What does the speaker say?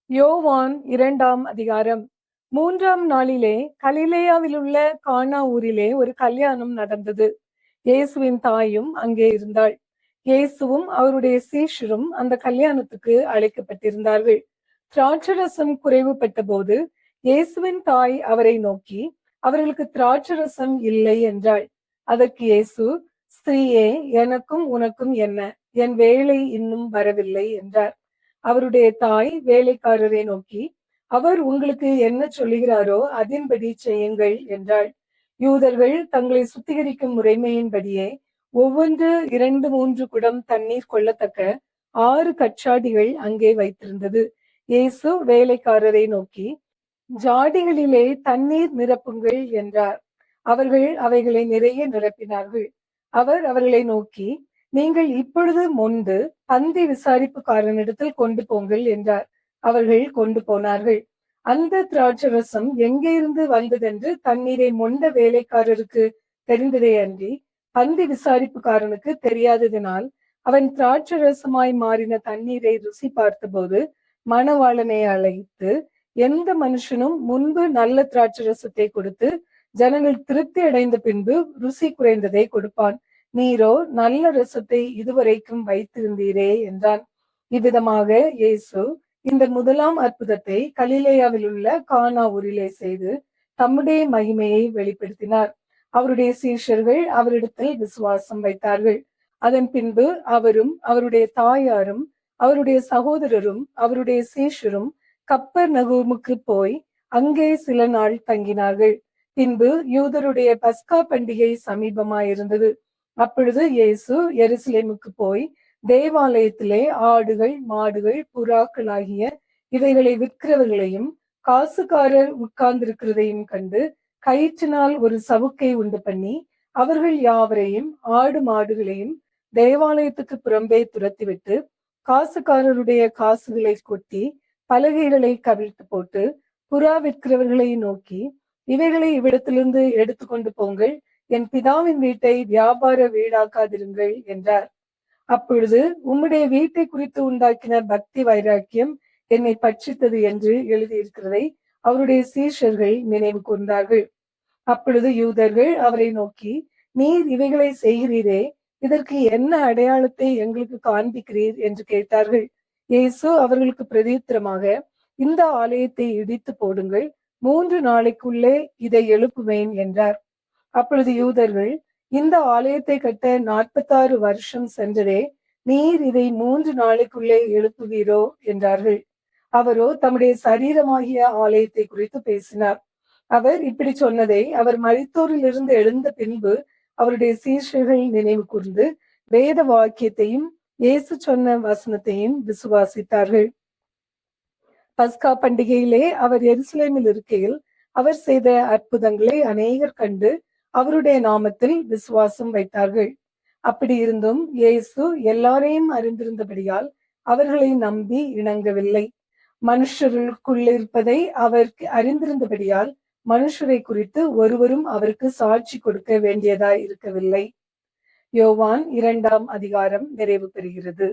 யோவான் 2ஆம் அதிகாரம். 3ஆம் நாளிலே கலிலேயாவிலுள்ள கானா ஊரிலே ஒரு கல்யாணம் நடந்தது. இயேசுவின் தாயும் அங்கே இருந்தாள். இயேசுவும் அவருடைய சீஷரும் அந்த கல்யாணத்துக்கு அழைக்கப்பட்டிருந்தார்கள். திராட்சரசம் குறைவுபட்ட போது இயேசுவின் தாய் அவரை நோக்கி, அவர்களுக்கு திராட்சரசம் இல்லை என்றாள். அதற்கு இயேசு, ஸ்திரீயே, எனக்கும் உனக்கும் என்ன? என் வேளை இன்னும் வரவில்லை என்றார். அவருடைய தாய் வேலைக்காரரை நோக்கி, அவர் உங்களுக்கு என்ன சொல்லுகிறாரோ அதின்படி செய்யுங்கள் என்றாள். யூதர்கள் தங்களை சுத்திகரிக்கும் முறைமையின்படியே ஒவ்வொன்று 2-3 குடம் தண்ணீர் கொள்ளத்தக்க 6 கச்சாடிகள் அங்கே வைத்திருந்தது. இயேசு வேலைக்காரரை நோக்கி, ஜாடிகளிலே தண்ணீர் நிரப்புங்கள் என்றார். அவர்கள் அவைகளை நிறைய நிரப்பினார்கள். அவர் அவர்களை நோக்கி, நீங்கள் இப்பொழுது மொண்டு பந்தி விசாரிப்புக்காரனிடத்தில் கொண்டு போங்கள் என்றார். அவர்கள் கொண்டு போனார்கள். அந்த திராட்சரசம் எங்கே இருந்து வந்ததென்று தண்ணீரை மொண்ட வேலைக்காரருக்கு தெரிந்ததே அன்றி பந்தி விசாரிப்புக்காரனுக்கு தெரியாததினால் அவன் திராட்சரசமாய் மாறின தண்ணீரை ருசி பார்த்தபோது மணவாளனை அழைத்து, எந்த மனுஷனும் முன்பு நல்ல திராட்சரசத்தை கொடுத்து ஜனங்கள் திருப்தி அடைந்த பின்பு ருசி குறைந்ததை கொடுப்பான். நீரோ நல்ல ரசத்தை இதுவரைக்கும் வைத்திருந்தீரே என்றான். இவ்விதமாக இயேசு இந்த முதலாம் அற்புதத்தை கலிலேயாவில் உள்ள கானா ஊரிலே செய்து தம்முடைய மகிமையை வெளிப்படுத்தினார். அவருடைய சீஷர்கள் அவரிடத்தில் விசுவாசம் வைத்தார்கள். அதன் பின்பு அவரும் அவருடைய தாயாரும் அவருடைய சகோதரரும் அவருடைய சீஷரும் கப்பர்நகூமுக்கு போய் அங்கே சில நாள் தங்கினார்கள். பின்பு யூதருடைய பஸ்கா பண்டிகை சமீபமாயிருந்தது. அப்பொழுது இயேசு எருசலேமுக்கு போய் தேவாலயத்திலே ஆடுகள், மாடுகள், புறாக்கள் ஆகிய இவைகளை விற்கிறவர்களையும் காசுக்காரர் உட்கார்ந்திருக்கிறதையும் கண்டு கயிற்றினால் ஒரு சவுக்கை உண்டு பண்ணி அவர்கள் யாவரையும் ஆடு மாடுகளையும் தேவாலயத்துக்கு புறம்பே துரத்திவிட்டு காசுக்காரருடைய காசுகளை கொட்டி பலகைகளை கவிழ்த்து போட்டு புறா விற்கிறவர்களை நோக்கி, இவைகளை இவ்விடத்திலிருந்து எடுத்துக்கொண்டு போங்கள், என் பிதாவின் வீட்டை வியாபார வீடாக்காதிருங்கள் என்றார். அப்பொழுது உம்முடைய வீட்டை குறித்து உண்டாக்கின பக்தி வைராக்கியம் என்னை பட்சித்தது என்று எழுதியிருக்கிறதை அவருடைய சீஷர்கள் நினைவு கூர்ந்தார்கள். அப்பொழுது யூதர்கள் அவரை நோக்கி, நீர் இவைகளை செய்கிறீரே, இதற்கு என்ன அடையாளத்தை எங்களுக்கு காண்பிக்கிறீர் என்று கேட்டார்கள். இயேசு அவர்களுக்கு பிரதியுத்தரமாக, இந்த ஆலயத்தை இடித்து போடுங்கள், 3 நாளைக்குள்ளே இதை எழுப்புவேன் என்றார். அப்பொழுது யூதர்கள், இந்த ஆலயத்தை கட்ட 46 வருஷம் சென்றதே, நீர் இதை 3 நாளைக்குள்ளே எழுப்புவீரோ என்றார்கள். அவரோ தம்முடைய சரீரமாகிய ஆலயத்தை குறித்து பேசினார். அவர் இப்படி சொன்னதை அவர் மரித்தோரில் இருந்து எழுந்த பின்பு அவருடைய சீஷர்கள் நினைவு கூர்ந்து வேத வாக்கியத்தையும் இயேசு சொன்ன வசனத்தையும் விசுவாசித்தார்கள். பஸ்கா பண்டிகையிலே அவர் எருசலேமில் இருக்கையில் அவர் செய்த அற்புதங்களை அநேகர் கண்டு அவருடைய நாமத்தில் விசுவாசம் வைத்தார்கள். அப்படி இருந்தும் இயேசு எல்லாரையும் அறிந்திருந்தபடியால் அவர்களை நம்பி இணங்கவில்லை. மனுஷருக்குள்ளிருப்பதை அவர் அறிந்திருந்தபடியால் மனுஷரை குறித்து ஒருவரும் அவருக்கு சாட்சி கொடுக்க வேண்டியதாய் இருக்கவில்லை. யோவான் 2ஆம் அதிகாரம் நிறைவு பெறுகிறது.